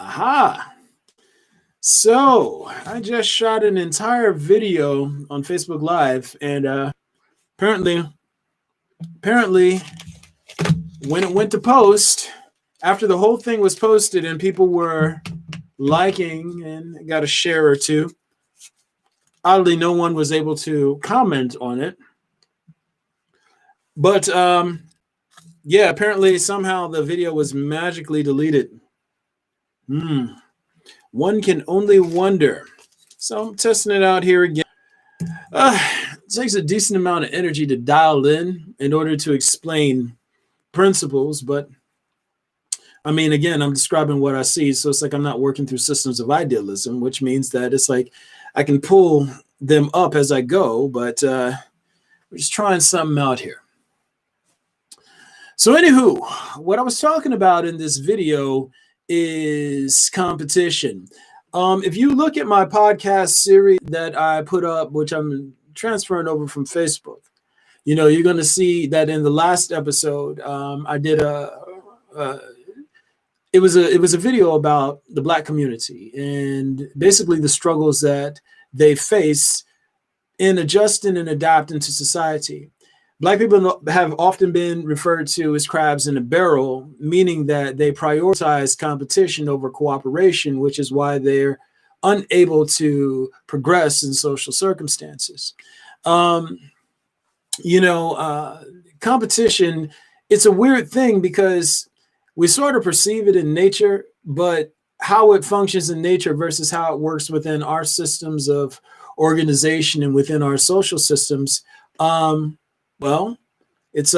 Aha. So I just shot an entire video on Facebook Live, and apparently, apparently, when it went to post, after the whole thing was posted and people were liking and got a share or two, oddly, no one was able to comment on it. But yeah, apparently somehow the video was magically deleted. One can only wonder. So I'm testing it out here again. It takes a decent amount of energy to dial in order to explain principles, but I mean, again, I'm describing what I see, so it's like I'm not working through systems of idealism, which means that it's like I can pull them up as I go, but we're just trying something out here. So anywho, what I was talking about in this video is competition. If you look at my podcast series that I put up, which I'm transferring over from Facebook, you're going to see that in the last episode, I did it was a video about the Black community and basically the struggles that they face in adjusting and adapting to society. Black people have often been referred to as crabs in a barrel, meaning that they prioritize competition over cooperation, which is why they're unable to progress in social circumstances. Competition, it's a weird thing because we sort of perceive it in nature, but how it functions in nature versus how it works within our systems of organization and within our social systems, well, it's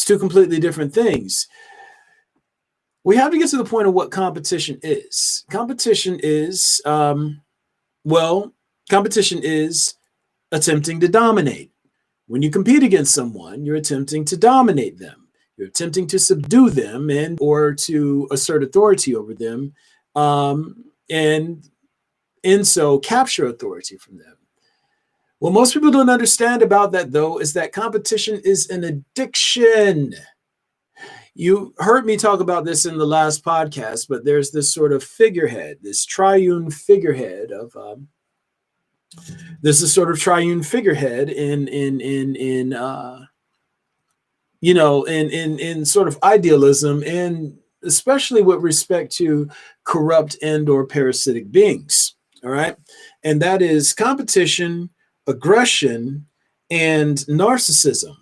two completely different things. We have to get to the point of what competition is. Competition is, competition is attempting to dominate. When you compete against someone, you're attempting to dominate them. You're attempting to subdue them and or to assert authority over them, and in so capture authority from them. What most people don't understand about that, though, is that competition is an addiction. You heard me talk about this in the last podcast, but there's this sort of figurehead, this triune figurehead of there's this sort of triune figurehead in sort of idealism, and especially with respect to corrupt and or parasitic beings. All right. And that is competition, aggression, and narcissism.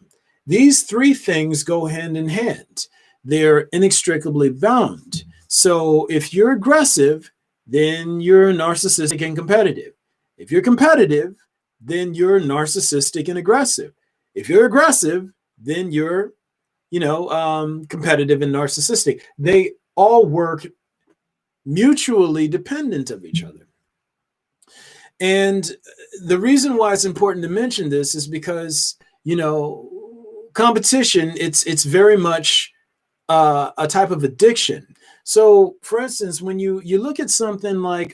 These three things go hand in hand. They're inextricably bound. So if you're aggressive, then you're narcissistic and competitive. If you're competitive, then you're narcissistic and aggressive. If you're aggressive, then you're, competitive and narcissistic. They all work mutually dependent of each other. And the reason why it's important to mention this is because, competition, it's very much a type of addiction. So, for instance, when you look at something like,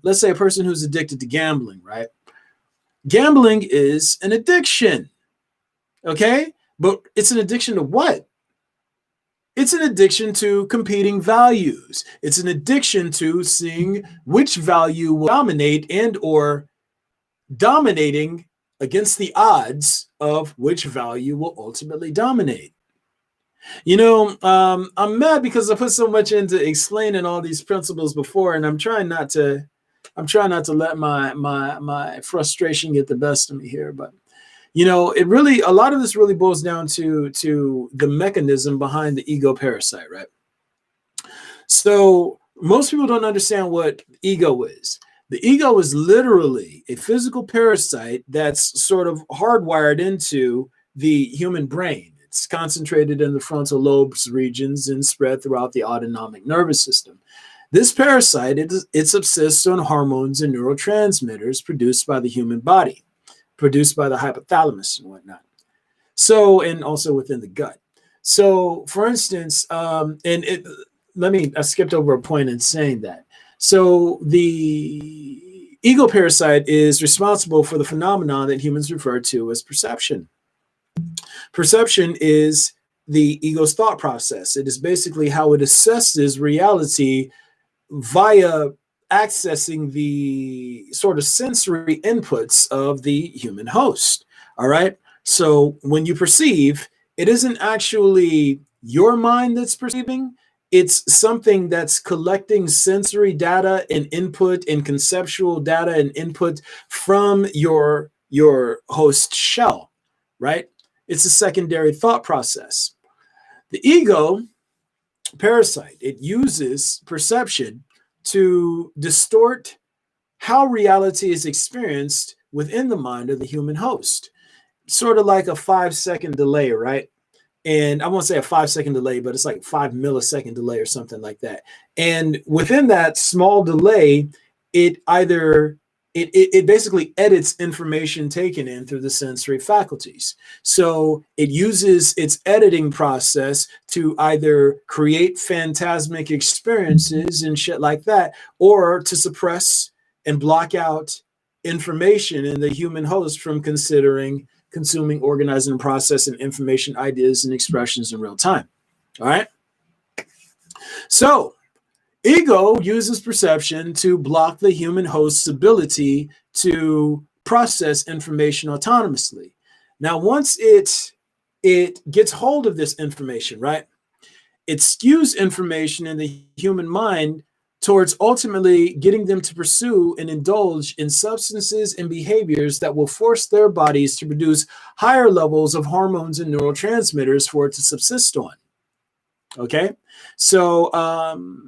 let's say a person who's addicted to gambling, right? Gambling is an addiction, okay? But it's an addiction to what? It's an addiction to competing values. It's an addiction to seeing which value will dominate and or dominating against the odds of which value will ultimately dominate. I'm mad because I put so much into explaining all these principles before, and I'm trying not to let my frustration get the best of me here. But a lot of this really boils down to the mechanism behind the ego parasite, right? So most people don't understand what ego is. The ego is literally a physical parasite that's sort of hardwired into the human brain. It's concentrated in the frontal lobes regions and spread throughout the autonomic nervous system. This parasite, it subsists on hormones and neurotransmitters produced by the human body, produced by the hypothalamus and whatnot. So, and also within the gut. So, for instance, I skipped over a point in saying that. So, the ego parasite is responsible for the phenomenon that humans refer to as perception. Perception is the ego's thought process. It is basically how it assesses reality via accessing the sort of sensory inputs of the human host. All right. So when you perceive, it isn't actually your mind that's perceiving. It's something that's collecting sensory data and input and conceptual data and input from your host shell, right? It's a secondary thought process. The ego parasite, it uses perception to distort how reality is experienced within the mind of the human host. Sort of like a 5-second delay, right? And I won't say a 5-second delay, but it's like 5 millisecond delay or something like that. And within that small delay, it either it basically edits information taken in through the sensory faculties. So it uses its editing process to either create phantasmic experiences and shit like that, or to suppress and block out information in the human host from consuming, organizing, and processing information, ideas, and expressions in real time. All right. So ego uses perception to block the human host's ability to process information autonomously. Now, once it gets hold of this information, right, it skews information in the human mind towards ultimately getting them to pursue and indulge in substances and behaviors that will force their bodies to produce higher levels of hormones and neurotransmitters for it to subsist on. Okay, so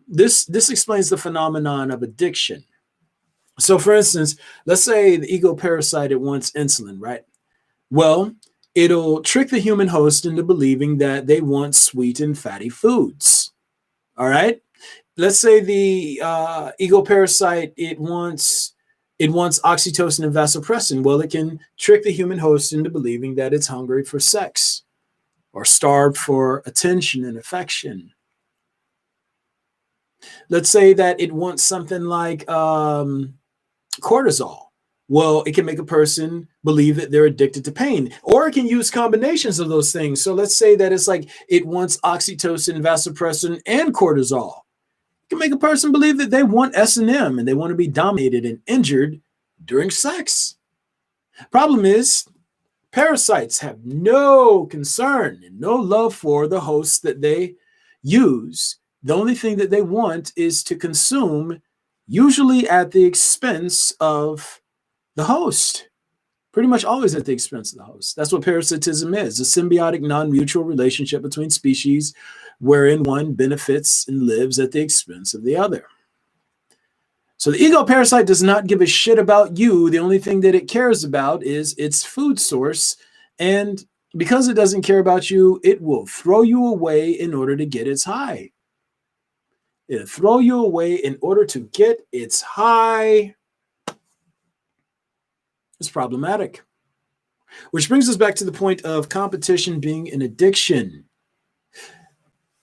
this explains the phenomenon of addiction. So, for instance, let's say the ego parasite, it wants insulin, right? Well, it'll trick the human host into believing that they want sweet and fatty foods. All right. Let's say the ego parasite, it wants oxytocin and vasopressin. Well, it can trick the human host into believing that it's hungry for sex or starved for attention and affection. Let's say that it wants something like cortisol. Well, it can make a person believe that they're addicted to pain, or it can use combinations of those things. So let's say that it's like it wants oxytocin, vasopressin, and cortisol. It can make a person believe that they want S&M and they want to be dominated and injured during sex. Problem is, parasites have no concern and no love for the hosts that they use. The only thing that they want is to consume, usually at the expense of the host. Pretty much always at the expense of the host. That's what parasitism is, a symbiotic, non-mutual relationship between species wherein one benefits and lives at the expense of the other. So the ego parasite does not give a shit about you. The only thing that it cares about is its food source. And because it doesn't care about you, it will throw you away in order to get its high. It'll throw you away in order to get its high. It's problematic. Which brings us back to the point of competition being an addiction.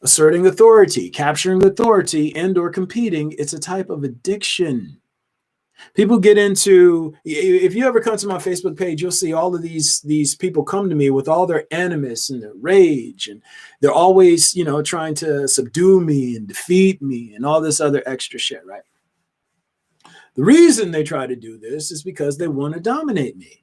Asserting authority, capturing authority, and or competing, it's a type of addiction. People get into, if you ever come to my Facebook page, you'll see all of these people come to me with all their animus and their rage, and they're always, trying to subdue me and defeat me and all this other extra shit, right? The reason they try to do this is because they want to dominate me.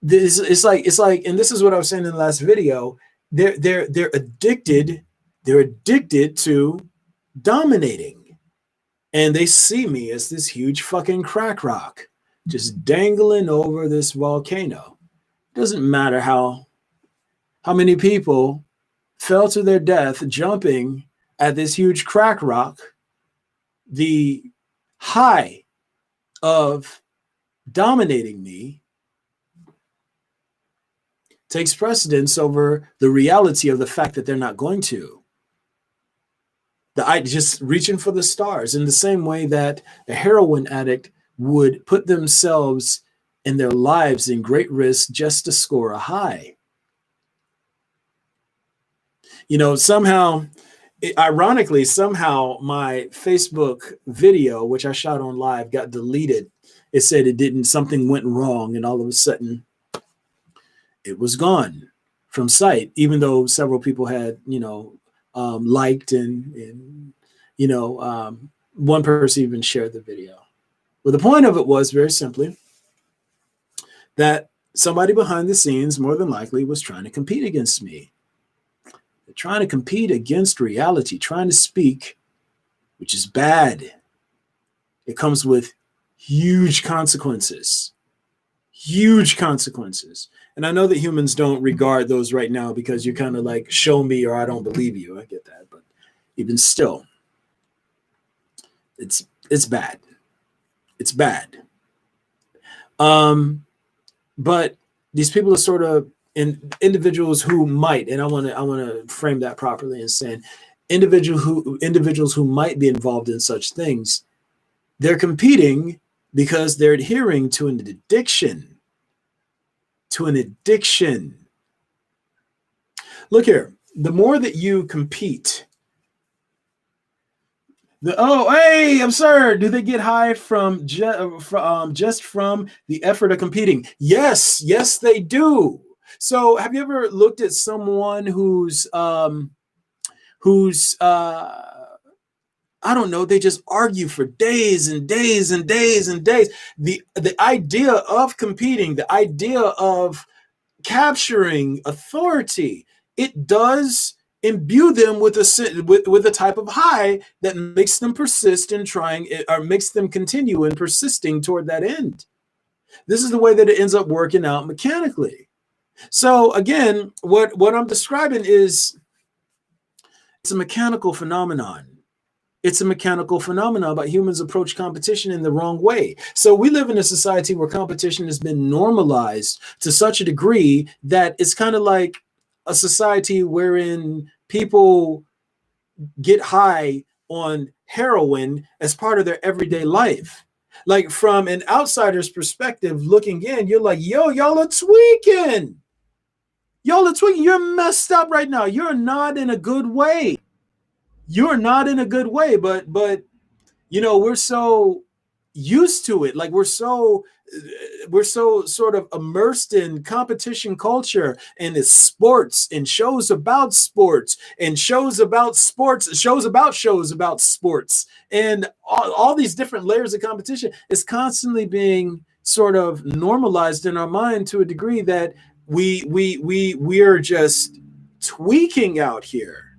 It's like, and this is what I was saying in the last video. They're addicted. They're addicted to dominating, and they see me as this huge fucking crack rock just dangling over this volcano. It doesn't matter how many people fell to their death jumping at this huge crack rock. The high of dominating me takes precedence over the reality of the fact that they're not going to. Just reaching for the stars in the same way that a heroin addict would put themselves and their lives in great risk just to score a high. Ironically, somehow my Facebook video, which I shot on live, got deleted. It said something went wrong, and all of a sudden it was gone from sight, even though several people had, liked and One person even shared the video. Well, the point of it was very simply that somebody behind the scenes, more than likely, was trying to compete against me. They're trying to compete against reality, trying to speak, which is bad. It comes with huge consequences. Huge consequences. And I know that humans don't regard those right now because you're kind of like, show me or I don't believe you. I get that. But even still, it's bad. It's bad. But these people are sort of individuals who might, and I want to frame that properly in saying individuals who might be involved in such things. They're competing because they're adhering to an addiction. Look here, the more that you compete, hey, I'm sorry. Do they get high from just from the effort of competing? Yes, they do. So have you ever looked at someone who's I don't know, they just argue for days and days and days and days. The idea of competing, the idea of capturing authority, it does imbue them with a type of high that makes them persist in trying, or makes them continue in persisting toward that end. This is the way that it ends up working out mechanically. So again, what I'm describing is it's a mechanical phenomenon. It's a mechanical phenomenon, but humans approach competition in the wrong way. So we live in a society where competition has been normalized to such a degree that it's kind of like a society wherein people get high on heroin as part of their everyday life. Like from an outsider's perspective looking in, you're like, yo, y'all are tweaking. Y'all are tweaking. You're messed up right now. You're not in a good way. You're not in a good way, but you know, we're so used to it. Like we're so sort of immersed in competition culture and it's sports and shows about sports and shows about sports, shows about sports, and all these different layers of competition is constantly being sort of normalized in our mind to a degree that we are just tweaking out here,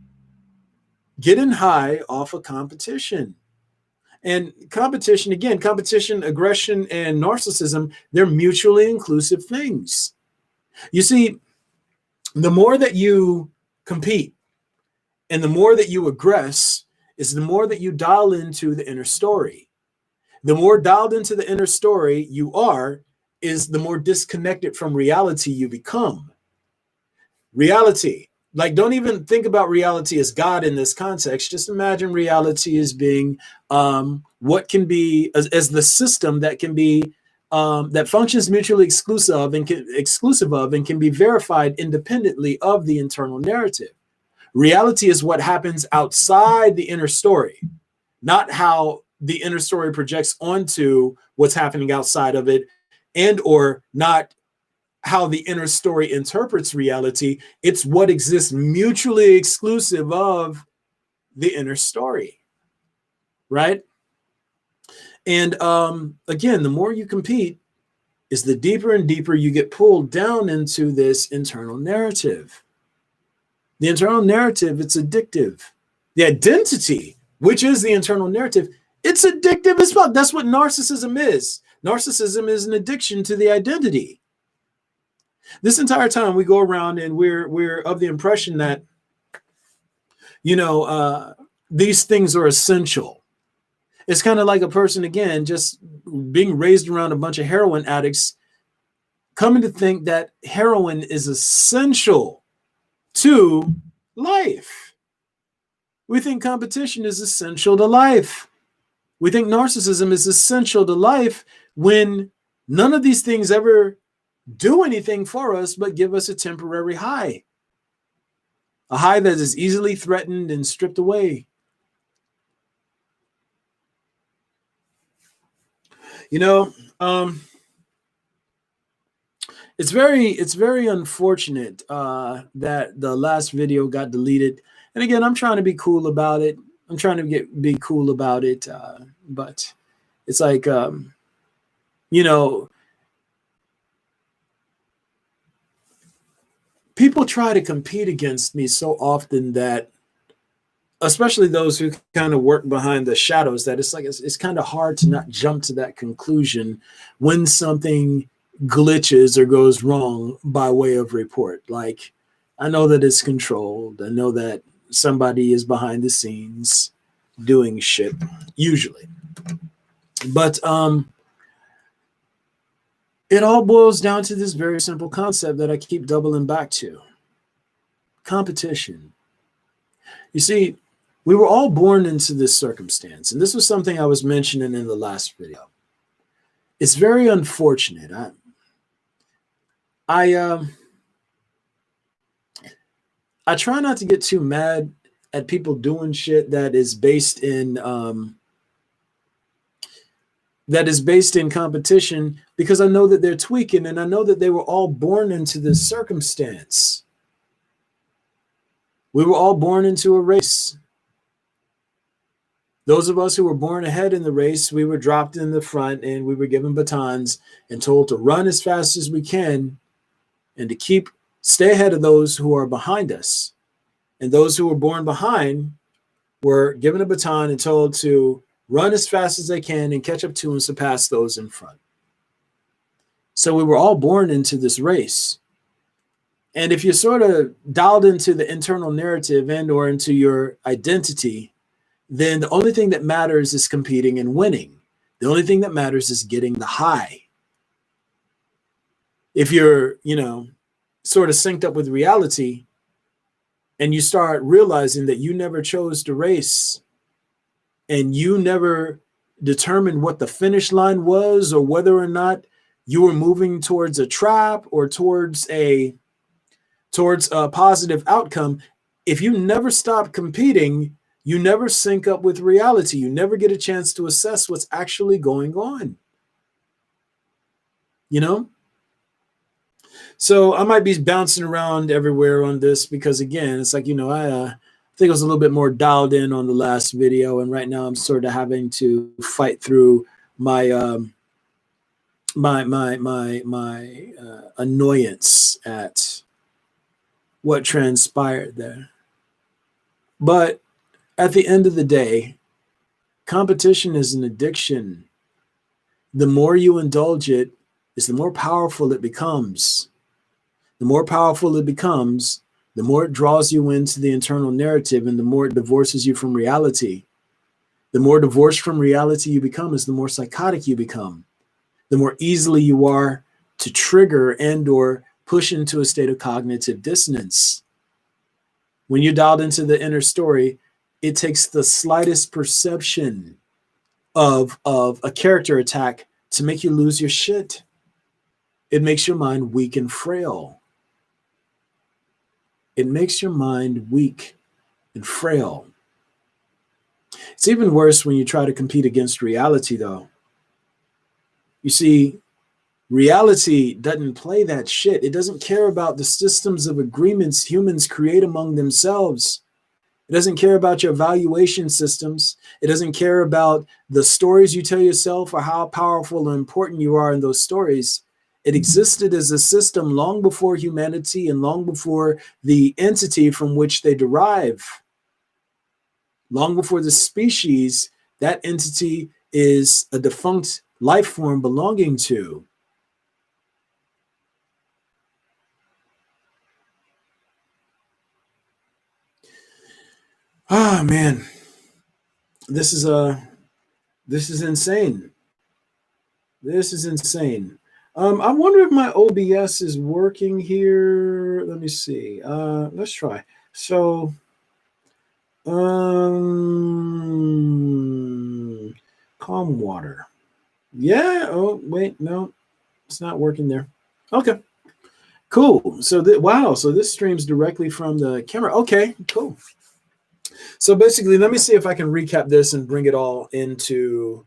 getting high off of competition. And competition, again, competition, aggression, and narcissism, they're mutually inclusive things. You see, the more that you compete and the more that you aggress is the more that you dial into the inner story. The more dialed into the inner story you are, is the more disconnected from reality you become. Reality. Like, don't even think about reality as God in this context. Just imagine reality as being what can be as the system that can be that functions mutually exclusive of and can be verified independently of the internal narrative. Reality is what happens outside the inner story, not how the inner story projects onto what's happening outside of it, and or not how the inner story interprets reality. It's what exists mutually exclusive of the inner story, right? And again, the more you compete is the deeper and deeper you get pulled down into this internal narrative. The internal narrative, it's addictive. The identity, which is the internal narrative, it's addictive as well. That's what narcissism is. Narcissism is an addiction to the identity. This entire time we go around and we're of the impression that, you know, these things are essential. It's kind of like a person, again, just being raised around a bunch of heroin addicts, coming to think that heroin is essential to life. We think competition is essential to life. We think narcissism is essential to life when none of these things ever do anything for us but give us a temporary high. A high that is easily threatened and stripped away. You know, it's very unfortunate that the last video got deleted. And again, I'm trying to be cool about it. I'm trying to be cool about it, but it's like, you know, people try to compete against me so often that, especially those who kind of work behind the shadows, that it's kind of hard to not jump to that conclusion when something glitches or goes wrong by way of report. Like, I know that it's controlled. I know that somebody is behind the scenes doing shit, usually. But it all boils down to this very simple concept that I keep doubling back to: competition. You see, we were all born into this circumstance, and this was something I was mentioning in the last video. It's very unfortunate. I I try not to get too mad at people doing shit that is based in competition, because I know that they're tweaking, and I know that they were all born into this circumstance. We were all born into a race. Those of us who were born ahead in the race, we were dropped in the front and we were given batons and told to run as fast as we can and to stay ahead of those who are behind us. And those who were born behind were given a baton and told to run as fast as they can and catch up to and surpass those in front. So we were all born into this race. And if you're sort of dialed into the internal narrative and or into your identity, then the only thing that matters is competing and winning. The only thing that matters is getting the high. If you're, sort of synced up with reality and you start realizing that you never chose to race and you never determined what the finish line was or whether or not you were moving towards a trap or towards a positive outcome, if you never stop competing, you never sync up with reality. You never get a chance to assess what's actually going on. So I might be bouncing around everywhere on this because, again, it's like, I think I was a little bit more dialed in on the last video, and right now I'm sort of having to fight through my annoyance at what transpired there. But at the end of the day, competition is an addiction. The more you indulge it, is the more powerful it becomes. The more powerful it becomes, the more it draws you into the internal narrative and the more it divorces you from reality. The more divorced from reality you become is the more psychotic you become. The more easily you are to trigger and or push into a state of cognitive dissonance. When you're dialed into the inner story, it takes the slightest perception of a character attack to make you lose your shit. It makes your mind weak and frail. It makes your mind weak and frail. It's even worse when you try to compete against reality, though. You see, reality doesn't play that shit. It doesn't care about the systems of agreements humans create among themselves. It doesn't care about your evaluation systems. It doesn't care about the stories you tell yourself or how powerful and important you are in those stories. It existed as a system long before humanity and long before the entity from which they derive. Long before the species that entity is a defunct life form belonging to. Ah, man, this is insane. This is insane. I wonder if my OBS is working here. Let me see. Let's try. So, calm water. Yeah. Oh, wait, no, it's not working there. Okay. Cool. So, wow. So this streams directly from the camera. Okay, cool. So basically, let me see if I can recap this and bring it all into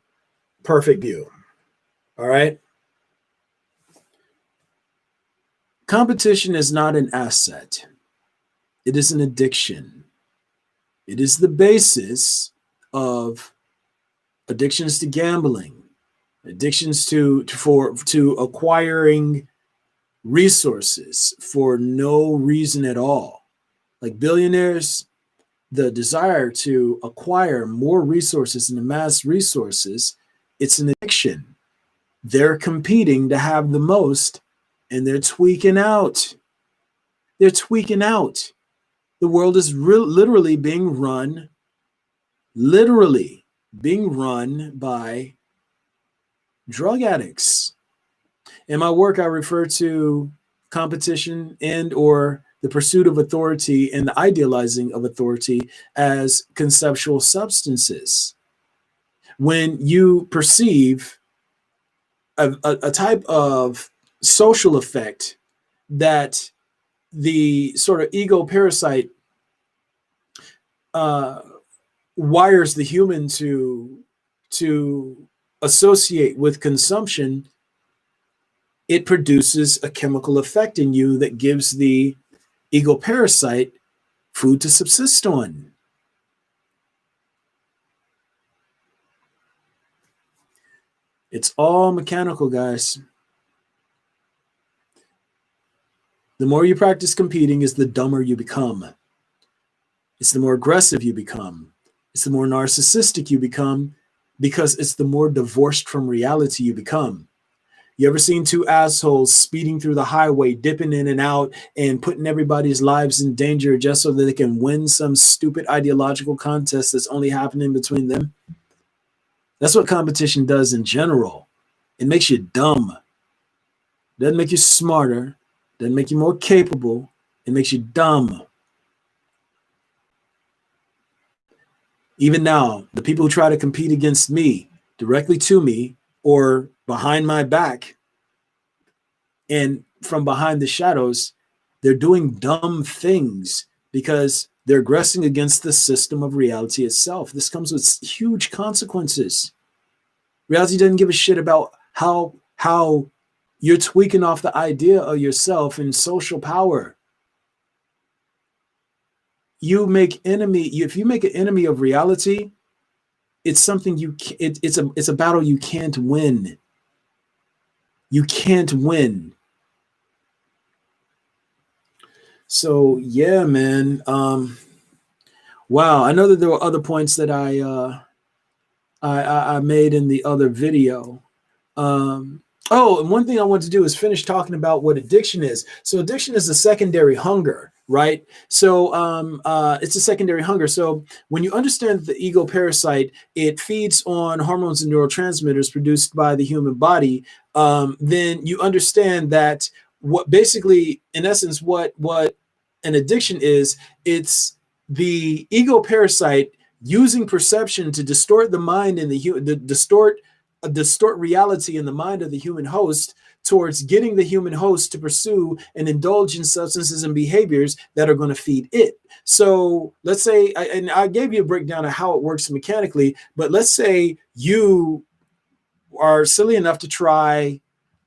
perfect view. All right. Competition is not an asset. It is an addiction. It is the basis of addictions to gambling, addictions to acquiring resources for no reason at all. Like billionaires, the desire to acquire more resources and amass resources, it's an addiction. They're competing to have the most, and they're tweaking out. They're tweaking out. The world is literally being run by drug addicts. In my work, I refer to competition and or the pursuit of authority and the idealizing of authority as conceptual substances. When you perceive a type of social effect that the sort of ego parasite wires the human to associate with consumption, it produces a chemical effect in you that gives the ego parasite food to subsist on. It's all mechanical, guys. The more you practice competing is the dumber you become. It's the more aggressive you become. It's the more narcissistic you become, because it's the more divorced from reality you become. You ever seen two assholes speeding through the highway, dipping in and out and putting everybody's lives in danger just so that they can win some stupid ideological contest that's only happening between them? That's what competition does in general. It makes you dumb. It doesn't make you smarter. It doesn't make you more capable. It makes you dumb. Even now, the people who try to compete against me, directly to me, or behind my back and from behind the shadows, they're doing dumb things because they're aggressing against the system of reality itself. This comes with huge consequences. Reality doesn't give a shit about how you're tweaking off the idea of yourself and social power. If you make an enemy of reality, it's something it's a battle you can't win. You can't win. So yeah, man. Wow. I know that there were other points that I made in the other video. And one thing I want to do is finish talking about what addiction is. So addiction is a secondary hunger, right? So it's a secondary hunger. So when you understand the ego parasite, it feeds on hormones and neurotransmitters produced by the human body. Then you understand that what basically, in essence, what an addiction is, it's the ego parasite using perception to distort the mind and distort reality in the mind of the human host towards getting the human host to pursue and indulge in substances and behaviors that are going to feed it. So let's say, and I gave you a breakdown of how it works mechanically, but let's say you are silly enough to try,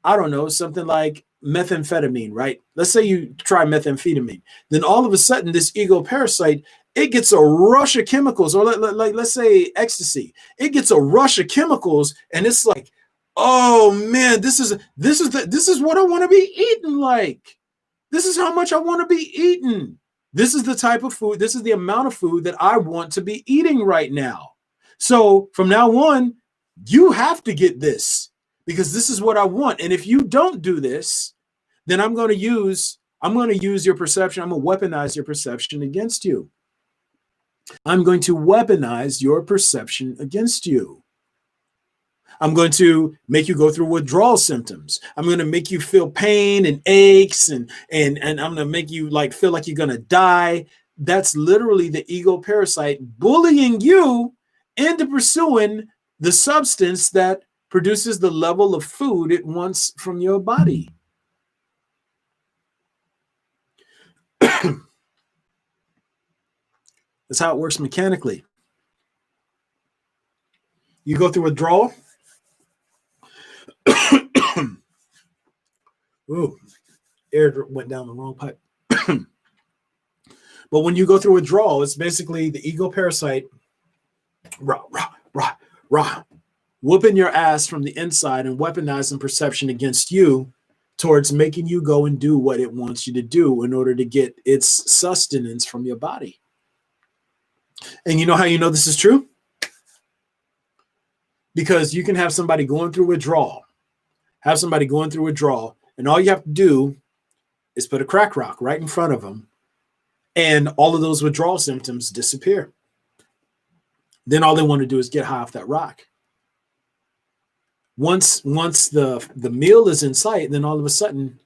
I don't know, something like methamphetamine, right? Let's say you try methamphetamine. Then all of a sudden, this ego parasite, it gets a rush of chemicals, or like let's say ecstasy. It gets a rush of chemicals, and it's like, oh man, this is what I want to be eating like. This is how much I want to be eating. This is the type of food, this is the amount of food that I want to be eating right now. So from now on, you have to get this because this is what I want. And if you don't do this, then I'm going to use your perception. I'm going to weaponize your perception against you. I'm going to weaponize your perception against you. I'm going to make you go through withdrawal symptoms. I'm going to make you feel pain and aches, and I'm going to make you feel like you're going to die. That's literally the ego parasite bullying you into pursuing the substance that produces the level of food it wants from your body. That's how it works mechanically. You go through withdrawal. Ooh, air went down the wrong pipe. But when you go through withdrawal, it's basically the ego parasite, rah, rah, rah, rah, whooping your ass from the inside and weaponizing perception against you towards making you go and do what it wants you to do in order to get its sustenance from your body. And you know how you know this is true? Because you can have somebody going through withdrawal, and all you have to do is put a crack rock right in front of them, and all of those withdrawal symptoms disappear. Then all they want to do is get high off that rock. Once the meal is in sight, then all of a sudden,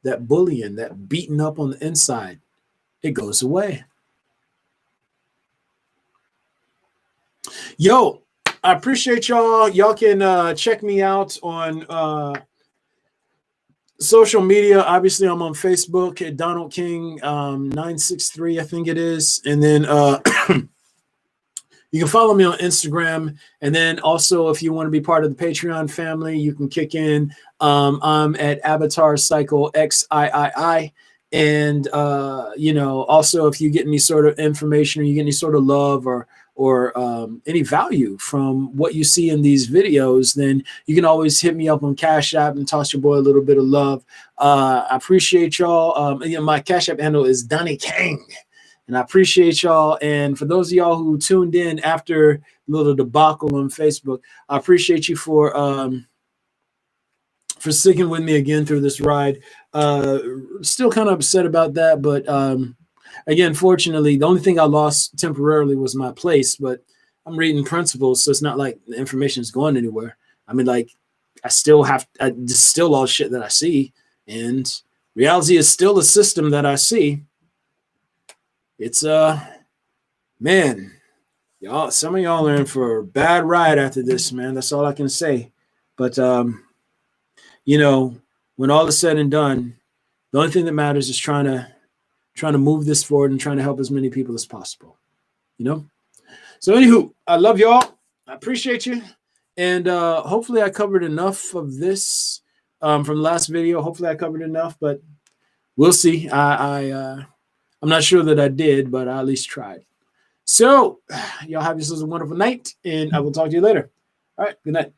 that bullying, that beating up on the inside, it goes away. Yo, I appreciate y'all. Y'all can check me out on social media. Obviously, I'm on Facebook at Donald King 963, I think it is. And then you can follow me on Instagram. And then also, if you want to be part of the Patreon family, you can kick in. I'm at Avatar Cycle XIII. And, also, if you get any sort of information or you get any sort of love or any value from what you see in these videos, then you can always hit me up on Cash App and toss your boy a little bit of love. I appreciate y'all. My Cash App handle is Donnie King, and I appreciate y'all. And for those of y'all who tuned in after a little debacle on Facebook, I appreciate you for sticking with me again through this ride. Still kind of upset about that, but again, fortunately, the only thing I lost temporarily was my place, but I'm reading principles, so it's not like the information is going anywhere. I mean, like, I still all shit that I see, and reality is still a system that I see. It's, man, y'all, some of y'all are in for a bad ride after this, man. That's all I can say. But, when all is said and done, the only thing that matters is trying to move this forward and trying to help as many people as possible, So anywho, I love y'all. I appreciate you. And hopefully I covered enough of this from the last video. Hopefully I covered enough, but we'll see. I'm not sure that I did, but I at least tried. So y'all have yourselves a wonderful night, and I will talk to you later. All right, good night.